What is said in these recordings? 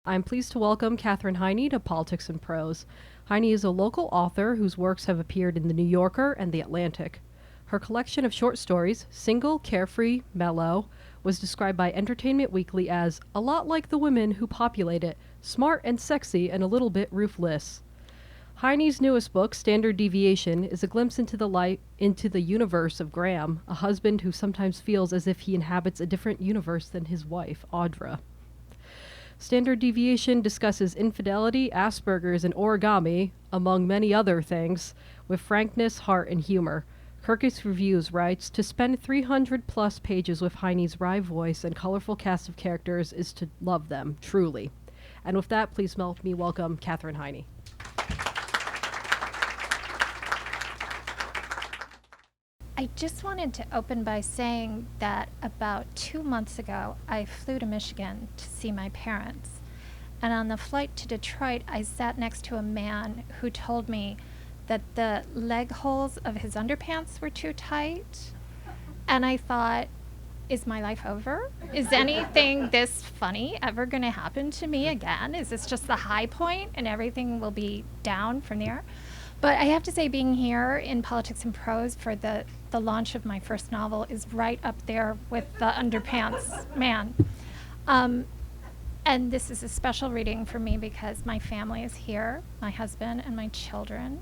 I'm pleased to welcome Katherine Heiny to Politics and Prose. Heiny is a local author whose works have appeared in The New Yorker and The Atlantic. Her collection of short stories, Single, Carefree, Mellow, was described by Entertainment Weekly as a lot like the women who populate it, smart and sexy and a little bit ruthless. Heiny's newest book, Standard Deviation, is a glimpse into the universe of Graham, a husband who sometimes feels as if he inhabits a different universe than his wife, Audra. Standard Deviation discusses infidelity, Asperger's, and origami, among many other things, with frankness, heart, and humor. Kirkus Reviews writes, to spend 300-plus pages with Heiny's wry voice and colorful cast of characters is to love them, truly. And with that, please help me welcome Katherine Heiny. I just wanted to open by saying that about 2 months ago, I flew to Michigan to see my parents. And on the flight to Detroit, I sat next to a man who told me that the leg holes of his underpants were too tight. And I thought, is my life over? Is anything this funny ever going to happen to me again? Is this just the high point and everything will be down from there? But I have to say, being here in Politics and Prose for the launch of my first novel is right up there with the underpants man. And this is a special reading for me because my family is here, my husband and my children.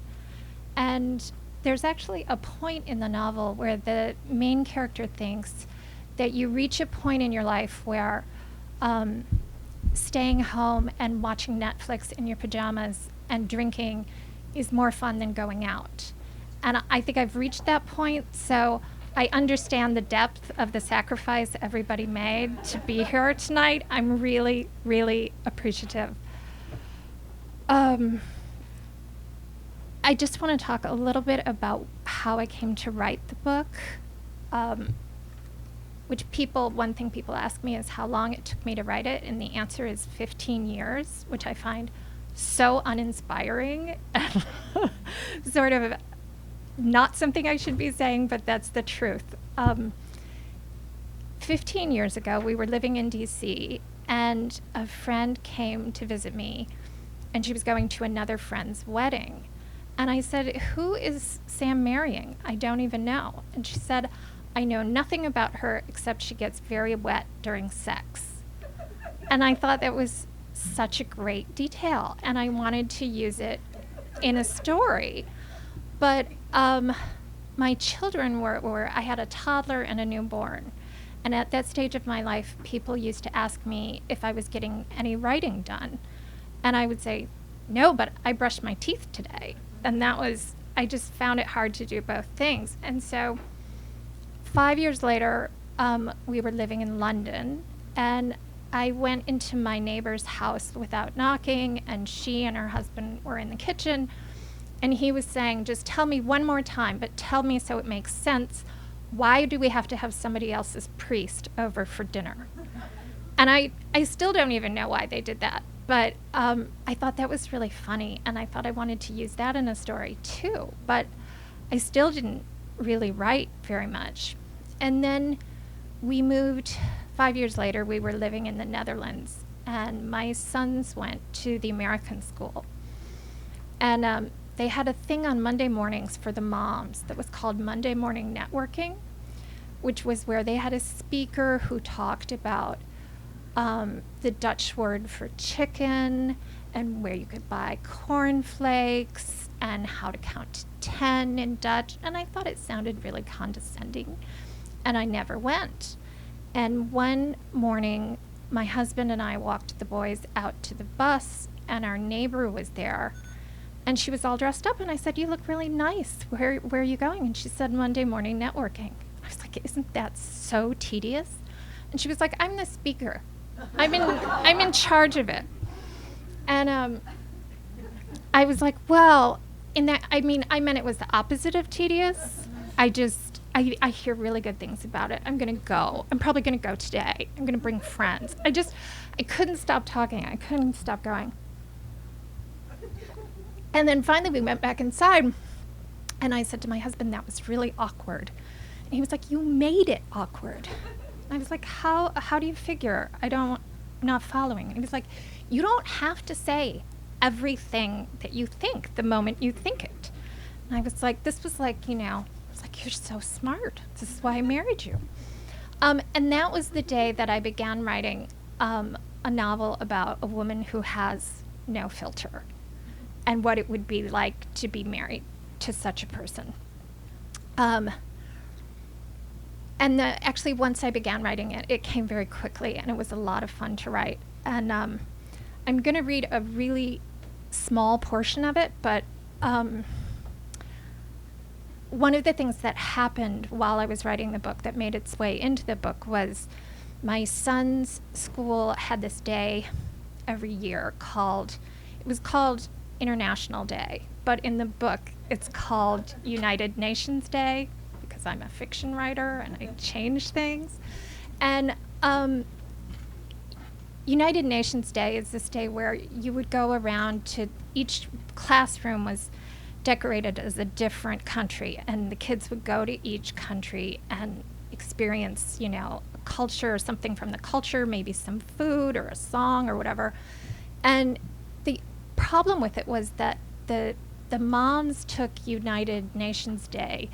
And there's actually a point in the novel where the main character thinks that you reach a point in your life where staying home and watching Netflix in your pajamas and drinking is more fun than going out. And I think I've reached that point, so I understand the depth of the sacrifice everybody made to be here tonight. I'm really, really appreciative. I just want to talk a little bit about how I came to write the book, one thing people ask me is how long it took me to write it, and the answer is 15 years, which I find so uninspiring and sort of not something I should be saying, but that's the truth. 15 years ago, we were living in DC, and a friend came to visit me, and she was going to another friend's wedding. And I said, who is Sam marrying? I don't even know. And she said, I know nothing about her except she gets very wet during sex. And I thought that was such a great detail, and I wanted to use it in a story. But my children I had a toddler and a newborn. And at that stage of my life, people used to ask me if I was getting any writing done. And I would say, no, but I brushed my teeth today. And I just found it hard to do both things. And so 5 years later, we were living in London, and I went into my neighbor's house without knocking, and she and her husband were in the kitchen, and he was saying, just tell me one more time, but tell me so it makes sense. Why do we have to have somebody else's priest over for dinner? And I still don't even know why they did that, but I thought that was really funny, and I thought I wanted to use that in a story too, but I still didn't really write very much. And then we moved. 5 years later, we were living in the Netherlands, and my sons went to the American school. And they had a thing on Monday mornings for the moms that was called Monday Morning Networking, which was where they had a speaker who talked about the Dutch word for chicken and where you could buy cornflakes and how to count to 10 in Dutch. And I thought it sounded really condescending, and I never went. And one morning, my husband and I walked the boys out to the bus, and our neighbor was there. And she was all dressed up, and I said, you look really nice. Where are you going? And she said, Monday Morning Networking. I was like, isn't that so tedious? And she was like, I'm the speaker. I'm in charge of it. And I was like, well, I meant it was the opposite of tedious. I hear really good things about it. I'm going to go. I'm probably going to go today. I'm going to bring friends. I couldn't stop talking. I couldn't stop going. And then finally we went back inside, and I said to my husband, that was really awkward. And he was like, you made it awkward. And I was like, how do you figure? I don't not following. And he was like, you don't have to say everything that you think the moment you think it. And I was like, this was like, it's like, you're so smart. This is why I married you. And that was the day that I began writing a novel about a woman who has no filter and what it would be like to be married to such a person. And actually, once I began writing it, it came very quickly, and it was a lot of fun to write. And I'm going to read a really small portion of it, but one of the things that happened while I was writing the book that made its way into the book was my son's school had this day every year it was called International Day, but in the book it's called United Nations Day, because I'm a fiction writer and I change things. And United Nations Day is this day where you would go around to each classroom was decorated as a different country, and the kids would go to each country and experience, a culture or something from the culture, maybe some food or a song or whatever. And the problem with it was that the moms took United Nations Day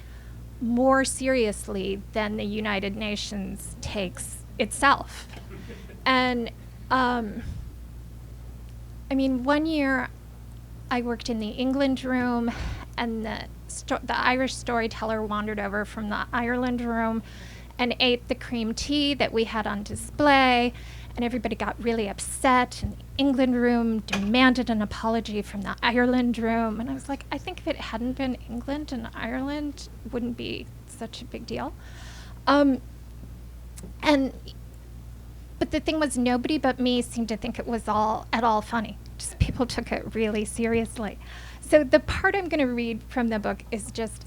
more seriously than the United Nations takes itself. And one year I worked in the England room, and the Irish storyteller wandered over from the Ireland room and ate the cream tea that we had on display, and everybody got really upset, and the England room demanded an apology from the Ireland room. And I was like, I think if it hadn't been England and Ireland, it wouldn't be such a big deal. But the thing was, nobody but me seemed to think it was at all funny. Just people took it really seriously. So the part I'm going to read from the book is just,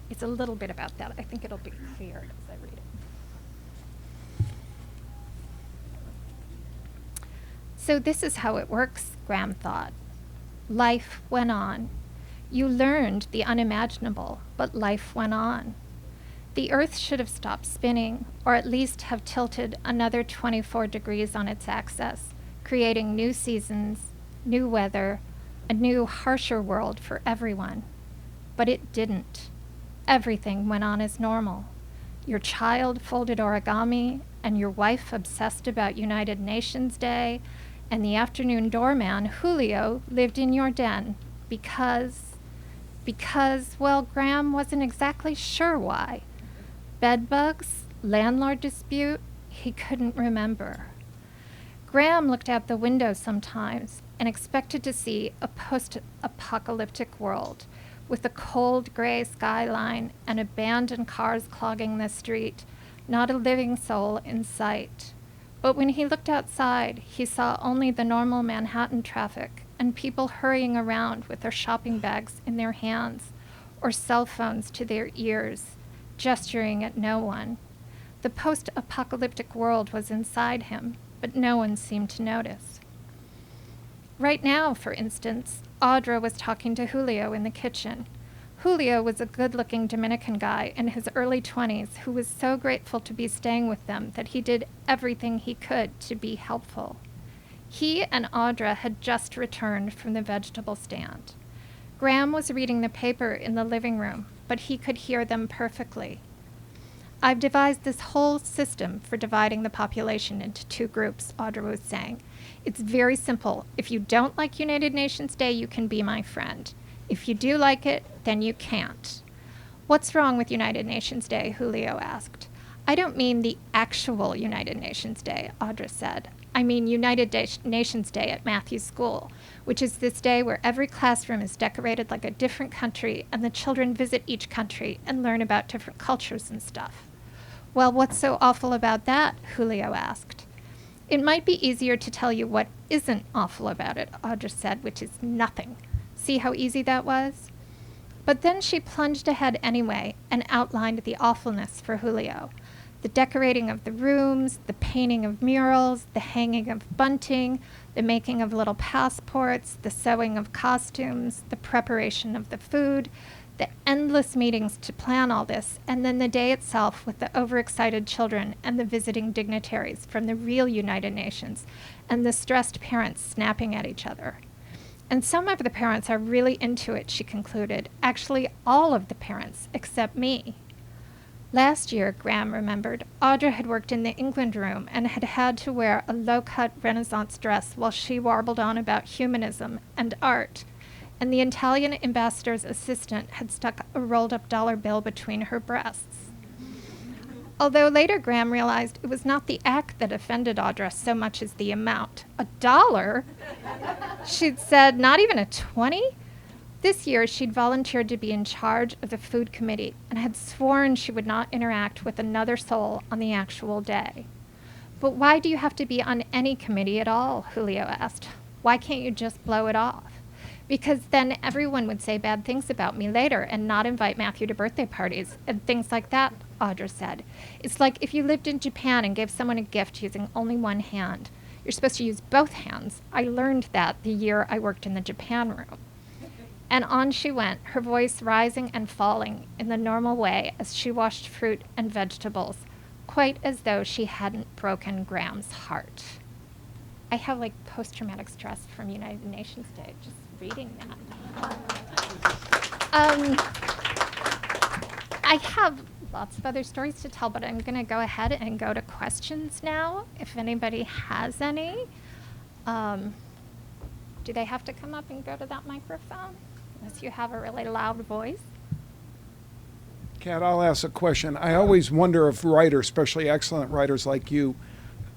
it's a little bit about that. I think it'll be clear as I read it. So this is how it works, Graham thought. Life went on. You learned the unimaginable, but life went on. The Earth should have stopped spinning, or at least have tilted another 24 degrees on its axis, creating new seasons, new weather, a new, harsher world for everyone. But it didn't. Everything went on as normal. Your child folded origami, and your wife obsessed about United Nations Day, and the afternoon doorman, Julio, lived in your den because, well, Graham wasn't exactly sure why. Bedbugs, landlord dispute, he couldn't remember. Graham looked out the window sometimes and expected to see a post-apocalyptic world with a cold gray skyline and abandoned cars clogging the street, not a living soul in sight. But when he looked outside, he saw only the normal Manhattan traffic and people hurrying around with their shopping bags in their hands or cell phones to their ears, gesturing at no one. The post-apocalyptic world was inside him, but no one seemed to notice. Right now, for instance, Audra was talking to Julio in the kitchen. Julio was a good-looking Dominican guy in his early 20s who was so grateful to be staying with them that he did everything he could to be helpful. He and Audra had just returned from the vegetable stand. Graham was reading the paper in the living room, but he could hear them perfectly. I've devised this whole system for dividing the population into two groups, Audra was saying. It's very simple. If you don't like United Nations Day, you can be my friend. If you do like it, then you can't. What's wrong with United Nations Day? Julio asked. I don't mean the actual United Nations Day, Audra said. I mean United Nations Day at Matthew's school, which is this day where every classroom is decorated like a different country and the children visit each country and learn about different cultures and stuff. Well, what's so awful about that? Julio asked. It might be easier to tell you what isn't awful about it, Audra said, which is nothing. See how easy that was? But then she plunged ahead anyway and outlined the awfulness for Julio. The decorating of the rooms, the painting of murals, the hanging of bunting, the making of little passports, the sewing of costumes, the preparation of the food, The endless meetings to plan all this, and then the day itself with the overexcited children and the visiting dignitaries from the real United Nations and the stressed parents snapping at each other. And some of the parents are really into it, she concluded. Actually, all of the parents, except me. Last year, Graham remembered, Audra had worked in the England room and had had to wear a low-cut Renaissance dress while she warbled on about humanism and art. And the Italian ambassador's assistant had stuck a rolled-up dollar bill between her breasts. Although later Graham realized it was not the act that offended Audra so much as the amount. $1? She'd said, not even a 20? This year, she'd volunteered to be in charge of the food committee and had sworn she would not interact with another soul on the actual day. But why do you have to be on any committee at all? Julio asked. Why can't you just blow it off? Because then everyone would say bad things about me later and not invite Matthew to birthday parties and things like that, Audra said. It's like if you lived in Japan and gave someone a gift using only one hand. You're supposed to use both hands. I learned that the year I worked in the Japan room. And on she went, her voice rising and falling in the normal way as she washed fruit and vegetables, quite as though she hadn't broken Graham's heart. I have like post-traumatic stress from United Nations Day, just reading that. I have lots of other stories to tell, but I'm going to go ahead and go to questions now, if anybody has any. Do they have to come up and go to that microphone? Unless you have a really loud voice. Kat, I'll ask a question. I always wonder if writers, especially excellent writers like you,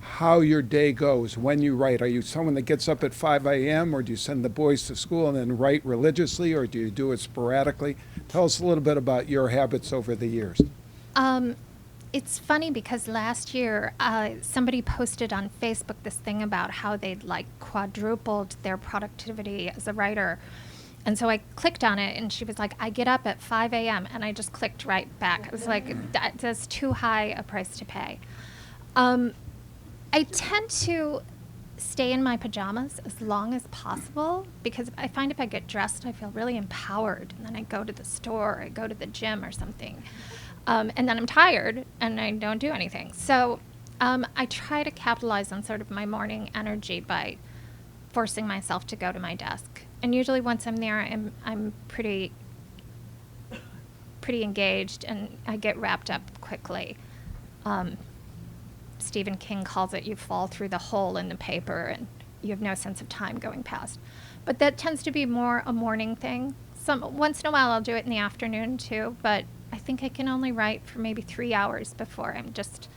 how your day goes when you write. Are you someone that gets up at 5 a.m. or do you send the boys to school and then write religiously, or do you do it sporadically? Tell us a little bit about your habits over the years. It's funny because last year somebody posted on Facebook this thing about how they'd like quadrupled their productivity as a writer. And so I clicked on it and she was like, I get up at 5 a.m. and I just clicked right back. I was like, that's too high a price to pay. I tend to stay in my pajamas as long as possible because I find if I get dressed, I feel really empowered. And then I go to the store, or I go to the gym or something. And then I'm tired and I don't do anything. So I try to capitalize on sort of my morning energy by forcing myself to go to my desk. And usually once I'm there, I'm pretty engaged and I get wrapped up quickly. Stephen King calls it you fall through the hole in the paper and you have no sense of time going past. But that tends to be more a morning thing. Once in a while I'll do it in the afternoon too, but I think I can only write for maybe 3 hours before I'm just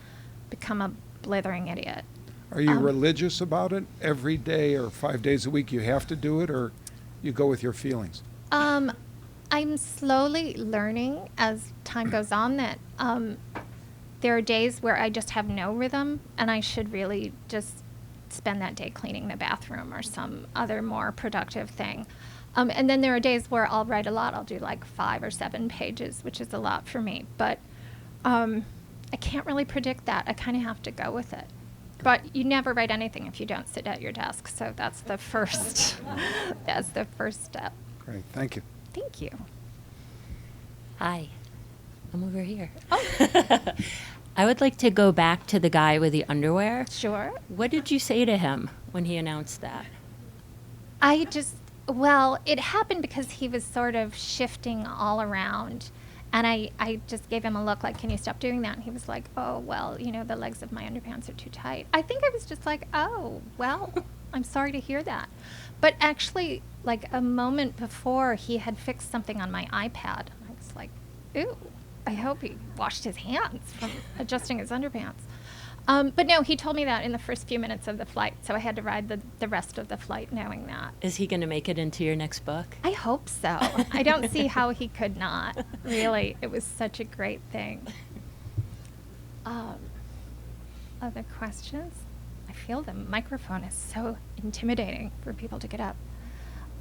become a blithering idiot. Are you religious about it? Every day or 5 days a week you have to do it, or you go with your feelings? I'm slowly learning as time goes on that there are days where I just have no rhythm and I should really just spend that day cleaning the bathroom or some other more productive thing. And then there are days where I'll write a lot. I'll do like 5 or 7 pages, which is a lot for me. But I can't really predict that. I kind of have to go with it. But you never write anything if you don't sit at your desk. So that's the first, that's the first step. Great, thank you. Thank you. Hi, I'm over here. Oh. I would like to go back to the guy with the underwear. Sure. What did you say to him when he announced that? Well, it happened because he was sort of shifting all around. And I just gave him a look like, can you stop doing that? And he was like, oh, well, the legs of my underpants are too tight. I think I was just like, oh, well, I'm sorry to hear that. But actually, like a moment before, he had fixed something on my iPad. And I was like, ooh, I hope he washed his hands from adjusting his underpants. But no, he told me that in the first few minutes of the flight, so I had to ride the rest of the flight knowing that. Is he going to make it into your next book? I hope so. I don't see how he could not. Really, it was such a great thing. Other questions? I feel the microphone is so intimidating for people to get up.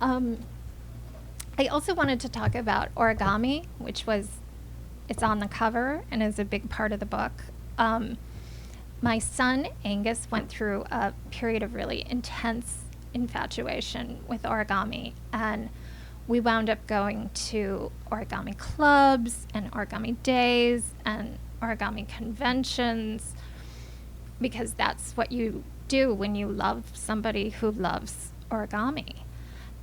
I also wanted to talk about Origami, which it's on the cover and is a big part of the book. My son, Angus, went through a period of really intense infatuation with Origami. And we wound up going to origami clubs and origami days and origami conventions, because that's what you do when you love somebody who loves origami.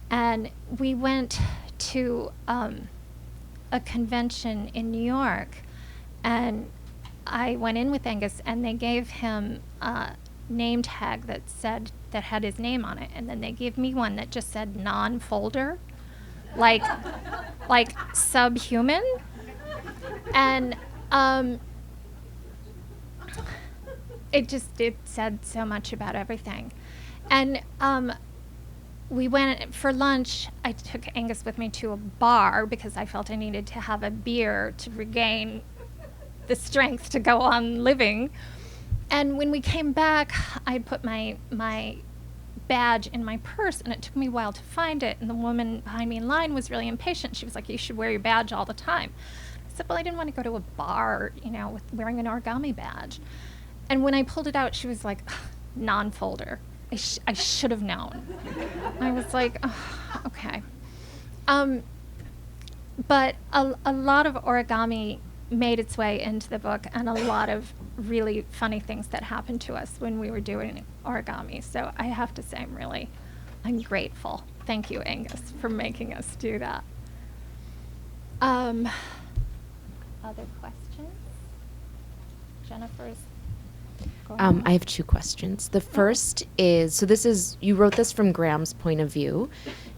And we went to a convention in New York, and I went in with Angus, and they gave him a name tag that had his name on it, and then they gave me one that just said non-folder, like subhuman, and it said so much about everything. And we went for lunch. I took Angus with me to a bar because I felt I needed to have a beer to regain the strength to go on living. And when we came back, I put my badge in my purse, and it took me a while to find it. And the woman behind me in line was really impatient. She was like, "You should wear your badge all the time." I said, "Well, I didn't want to go to a bar, with wearing an origami badge." And when I pulled it out, she was like, "Non-folder. I should have known." I was like, oh, okay. But a lot of origami made its way into the book, and a lot of really funny things that happened to us when we were doing origami. So I have to say I'm grateful. Thank you, Angus, for making us do that. Other questions? Jennifer's. I have two questions. The first is, you wrote this from Graham's point of view,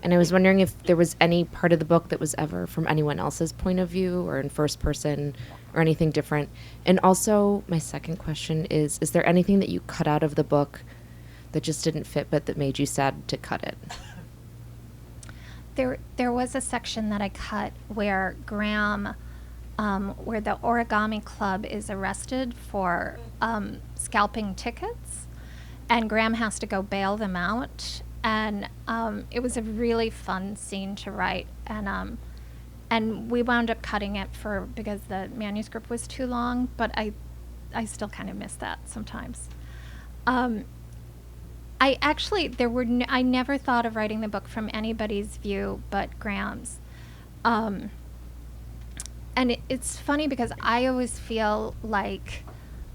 and I was wondering if there was any part of the book that was ever from anyone else's point of view or in first person or anything different. And also, my second question is there anything that you cut out of the book that just didn't fit but that made you sad to cut it? There was a section that I cut where Graham, where the Origami Club is arrested for scalping tickets, and Graham has to go bail them out. And it was a really fun scene to write, and we wound up cutting it because the manuscript was too long. But I still kind of miss that sometimes. I never thought of writing the book from anybody's view but Graham's. And it's funny because I always feel like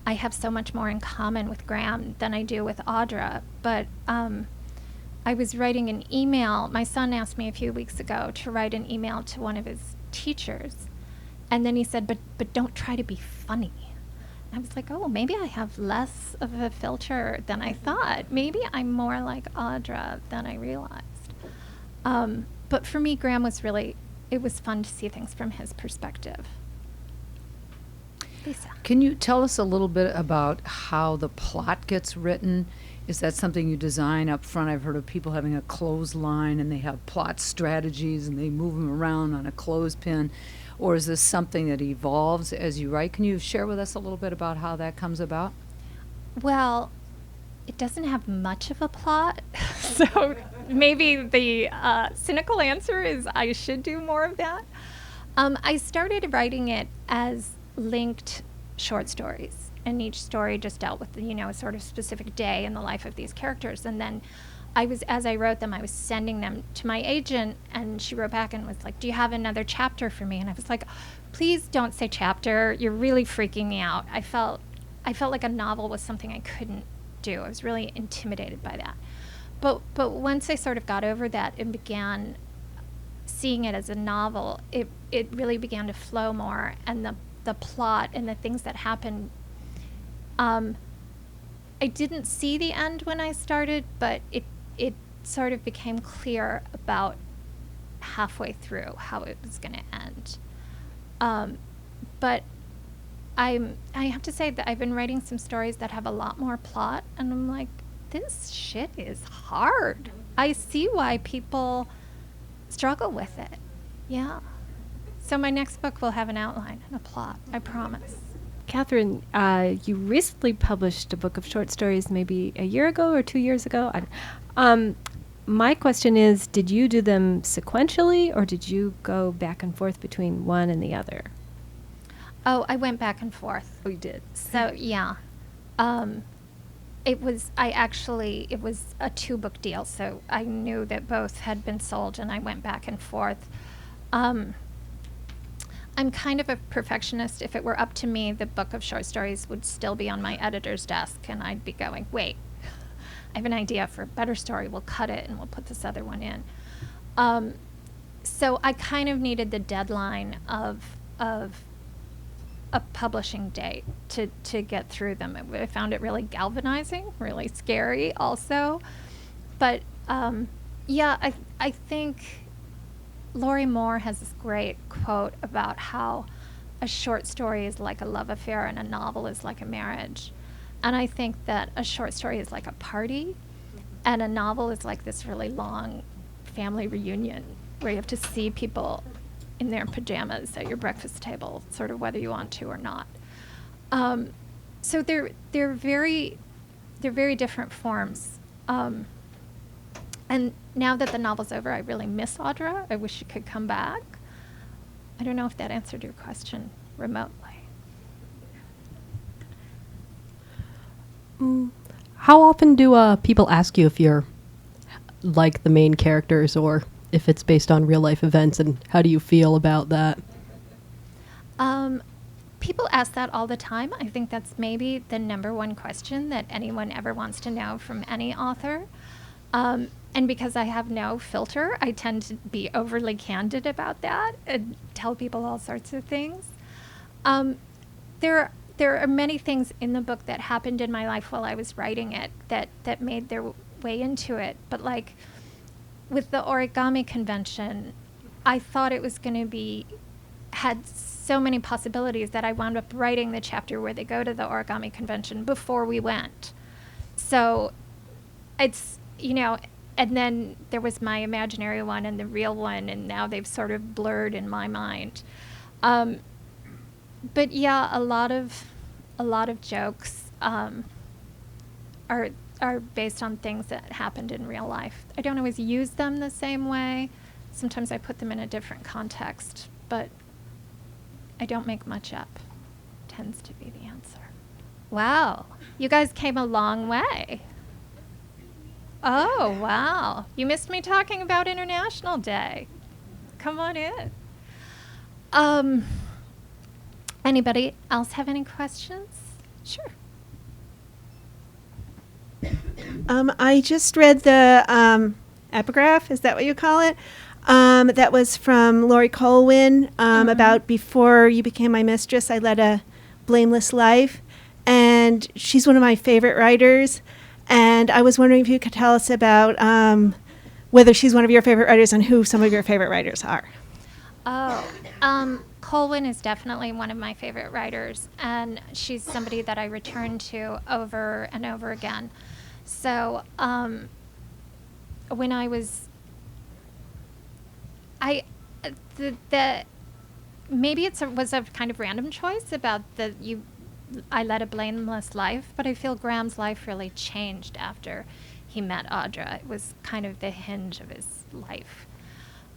I have so much more in common with Graham than I do with Audra. But I was writing an email. My son asked me a few weeks ago to write an email to one of his teachers. And then he said, but don't try to be funny. I was like, oh, maybe I have less of a filter than I thought. Maybe I'm more like Audra than I realized. But for me, Graham it was fun to see things from his perspective. Lisa. Can you tell us a little bit about how the plot gets written? Is that something you design up front? I've heard of people having a clothesline and they have plot strategies and they move them around on a clothespin. Or is this something that evolves as you write? Can you share with us a little bit about how that comes about? Well, it doesn't have much of a plot. So maybe the cynical answer is I should do more of that. I started writing it as linked short stories, and each story just dealt with a sort of specific day in the life of these characters. And then as I wrote them, I was sending them to my agent, and she wrote back and was like, "Do you have another chapter for me?" And I was like, "Please don't say chapter. You're really freaking me out." I felt like a novel was something I couldn't do. I was really intimidated by that. But once I sort of got over that and began seeing it as a novel, it really began to flow more, and the plot and the things that happened. I didn't see the end when I started, but it sort of became clear about halfway through how it was going to end. But I have to say that I've been writing some stories that have a lot more plot, and I'm like, this shit is hard. I see why people struggle with it. Yeah. So my next book will have an outline and a plot, I promise. Katherine, you recently published a book of short stories maybe a year ago or 2 years ago. My question is, did you do them sequentially, or did you go back and forth between one and the other? Oh, I went back and forth. Oh, you did? So, yeah. it was a 2-book deal, so I knew that both had been sold, and I went back and forth. I'm kind of a perfectionist. If it were up to me, the book of short stories would still be on my editor's desk, and I'd be going, wait, I have an idea for a better story. We'll cut it, and we'll put this other one in. So I kind of needed the deadline of a publishing date to get through them. I found it really galvanizing, really scary also. But yeah, I think Lori Moore has this great quote about how a short story is like a love affair and a novel is like a marriage. And I think that a short story is like a party, and a novel is like this really long family reunion where you have to see people in their pajamas at your breakfast table, sort of whether you want to or not. So they're very different forms. And now that the novel's over, I really miss Audra. I wish she could come back. I don't know if that answered your question remotely. How often do people ask you if you're like the main characters or if it's based on real life events, and how do you feel about that? People ask that all the time. I think that's maybe the number one question that anyone ever wants to know from any author. And because I have no filter, I tend to be overly candid about that and tell people all sorts of things. There are many things in the book that happened in my life while I was writing it that made their way into it. But like with the Origami convention, I thought it was going to had so many possibilities that I wound up writing the chapter where they go to the Origami convention before we went. So it's, and then there was my imaginary one and the real one, and now they've sort of blurred in my mind. But yeah, a lot of jokes are based on things that happened in real life. I don't always use them the same way. Sometimes I put them in a different context, but I don't make much up. Tends to be the answer. Wow, you guys came a long way. Oh, wow. You missed me talking about International Day. Come on in. Anybody else have any questions? Sure. I just read the epigraph, is that what you call it? That was from Laurie Colwin about before you became my mistress, I led a blameless life. And she's one of my favorite writers. And I was wondering if you could tell us about whether she's one of your favorite writers and who some of your favorite writers are. Colwin is definitely one of my favorite writers, and she's somebody that I return to over and over again. So when I was, maybe it was a kind of random choice about I led a blameless life, but I feel Graham's life really changed after he met Audra. It was kind of the hinge of his life.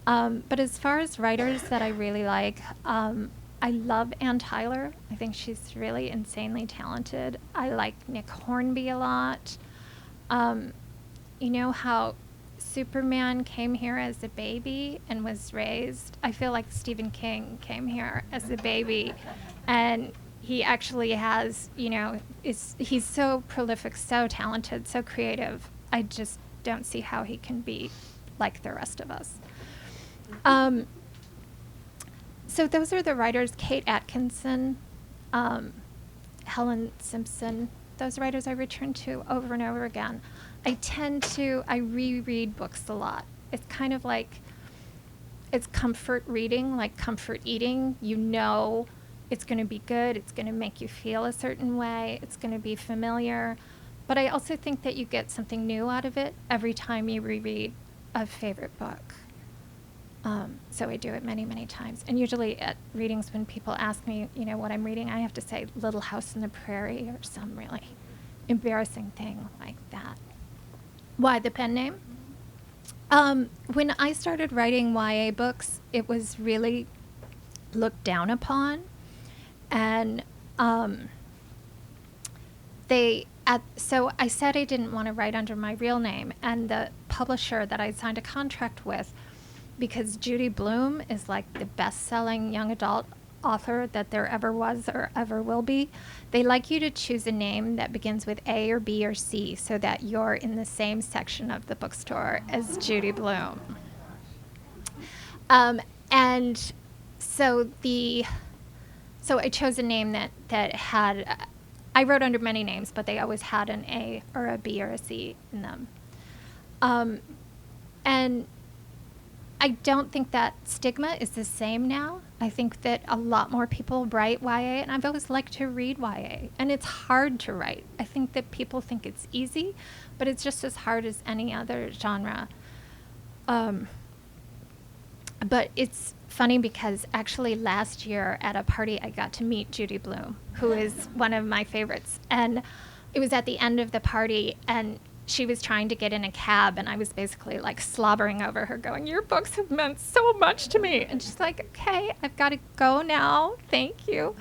But as far as writers that I really like, I love Ann Tyler. I think she's really insanely talented. I like Nick Hornby a lot. You know how Superman came here as a baby and was raised? I feel like Stephen King came here as a baby, and he actually has, he's so prolific, so talented, so creative. I just don't see how he can be like the rest of us. So those are the writers: Kate Atkinson, Helen Simpson. Those writers I return to over and over again. I reread books a lot. It's kind of like, it's comfort reading, like comfort eating. It's going to be good. It's going to make you feel a certain way. It's going to be familiar. But I also think that you get something new out of it every time you reread a favorite book. So I do it many, many times. And usually at readings, when people ask me, what I'm reading, I have to say Little House on the Prairie or some really embarrassing thing like that. Why the pen name? When I started writing YA books, it was really looked down upon. And So I said I didn't want to write under my real name, and the publisher that I signed a contract with, because Judy Blume is like the best-selling young adult author that there ever was or ever will be, they like you to choose a name that begins with A or B or C so that you're in the same section of the bookstore as Judy Blume. And so I chose a name that had, I wrote under many names, but they always had an A or a B or a C in them. And I don't think that stigma is the same now. I think that a lot more people write YA, and I've always liked to read YA, and it's hard to write. I think that people think it's easy, but it's just as hard as any other genre. But it's funny because actually last year at a party I got to meet Judy Blume, who is one of my favorites. And it was at the end of the party, and she was trying to get in a cab, and I was basically like slobbering over her going, "Your books have meant so much to me." And she's like, "Okay, I've got to go now. Thank you."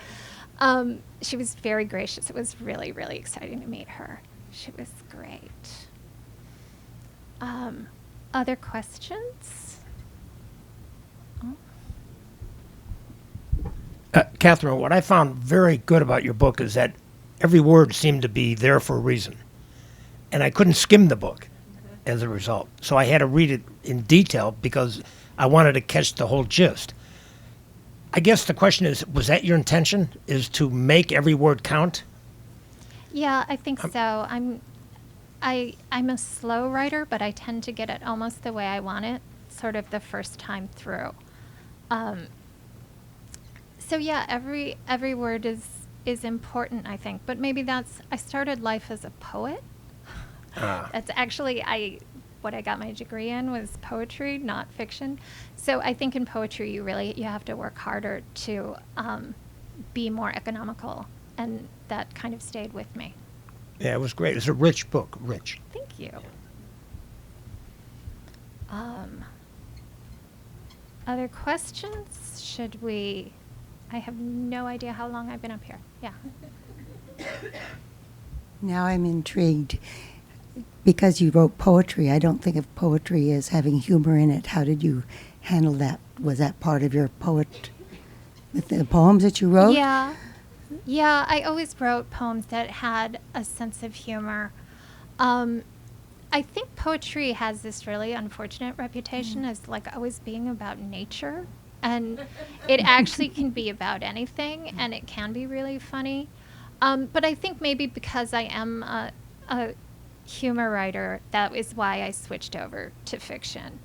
She was very gracious. It was really, really exciting to meet her. She was great. Other questions? Catherine, what I found very good about your book is that every word seemed to be there for a reason. And I couldn't skim the book as a result. So I had to read it in detail because I wanted to catch the whole gist. I guess the question is, was that your intention, is to make every word count? Yeah, I think so. I'm a slow writer, but I tend to get it almost the way I want it, sort of the first time through. So yeah, every word is important, I think. But maybe I started life as a poet. That's actually what I got my degree in was poetry, not fiction. So I think in poetry you have to work harder to be more economical, and that kind of stayed with me. Yeah, it was great. It's a rich book, rich. Thank you. Other questions? Should we? I have no idea how long I've been up here. Yeah. Now I'm intrigued. Because you wrote poetry, I don't think of poetry as having humor in it. How did you handle that? Was that part of your the poems that you wrote? Yeah, I always wrote poems that had a sense of humor. I think poetry has this really unfortunate reputation as like always being about nature, and it actually can be about anything, and it can be really funny. But I think maybe because I am a humor writer, that is why I switched over to fiction.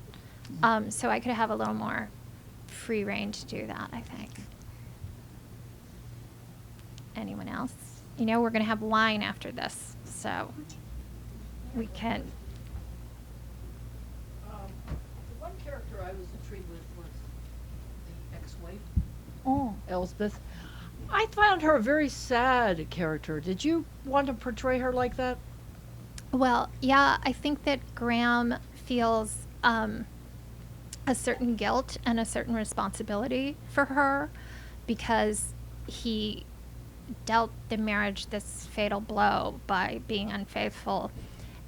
So I could have a little more free reign to do that, I think. Anyone else? We're going to have wine after this, so we can. One character I was intrigued with was the ex-wife, Oh. Elspeth. I found her a very sad character. Did you want to portray her like that? Well, yeah, I think that Graham feels a certain guilt and a certain responsibility for her because he dealt the marriage this fatal blow by being unfaithful.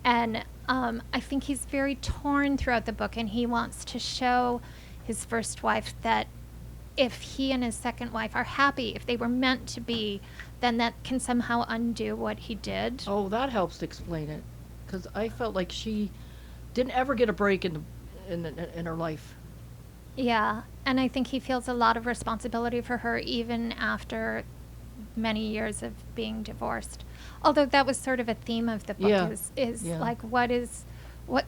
And I think he's very torn throughout the book, and he wants to show his first wife that if he and his second wife are happy, if they were meant to be, then that can somehow undo what he did. Oh, that helps to explain it. Because I felt like she didn't ever get a break in her life. Yeah, and I think he feels a lot of responsibility for her even after many years of being divorced. Although that was sort of a theme of the book, is like what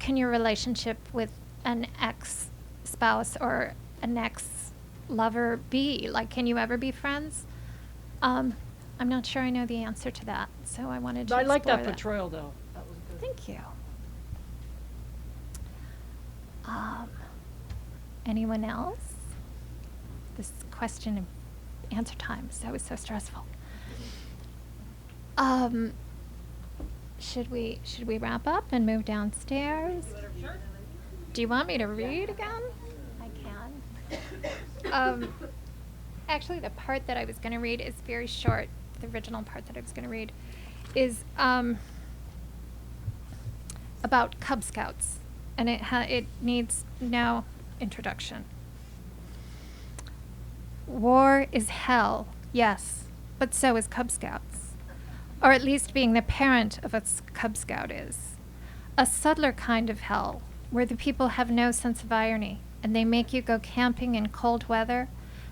can your relationship with an ex-spouse or an ex-lover be? Like, can you ever be friends? I'm not sure I know the answer to that, so I wanted to I like that explore portrayal, though. That was good. Thank you. Anyone else? This question and answer time is always so stressful. Should we wrap up and move downstairs? Do you want me to read again? I can. Actually, the part that I was going to read is very short. The original part that I was going to read. is about Cub Scouts, and it needs no introduction. War is hell, yes, but so is Cub Scouts. Or at least being the parent of a Cub Scout is. A subtler kind of hell, where the people have no sense of irony, and they make you go camping in cold weather,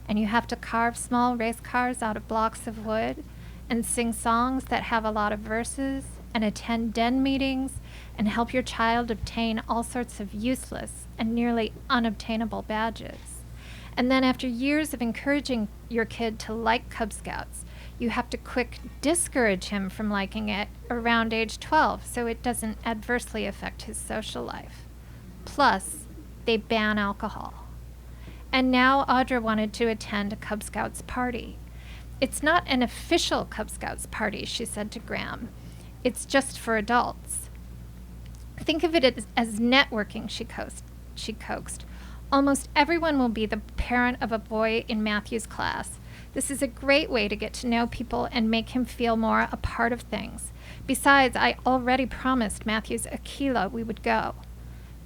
and you have to carve small race cars out of blocks of wood, and sing songs that have a lot of verses, and attend den meetings, and help your child obtain all sorts of useless and nearly unobtainable badges. And then after years of encouraging your kid to like Cub Scouts, you have to quick discourage him from liking it around age 12 so it doesn't adversely affect his social life. Plus, they ban alcohol. And now Audra wanted to attend a Cub Scouts party. It's not an official Cub Scouts party, she said to Graham. It's just for adults. Think of it as networking, she coaxed. Almost everyone will be the parent of a boy in Matthew's class. This is a great way to get to know people and make him feel more a part of things. Besides, I already promised Matthew's Aquila we would go.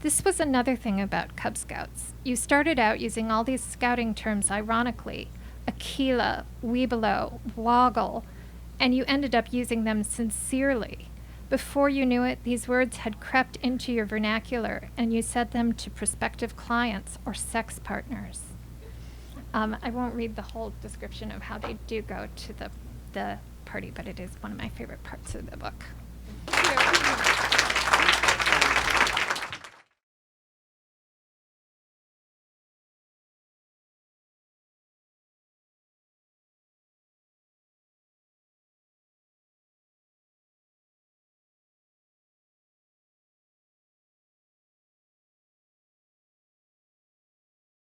This was another thing about Cub Scouts. You started out using all these scouting terms ironically. Aquila, Webelow, Woggle, and you ended up using them sincerely. Before you knew it, these words had crept into your vernacular, and you said them to prospective clients or sex partners. I won't read the whole description of how they do go to the party, but it is one of my favorite parts of the book.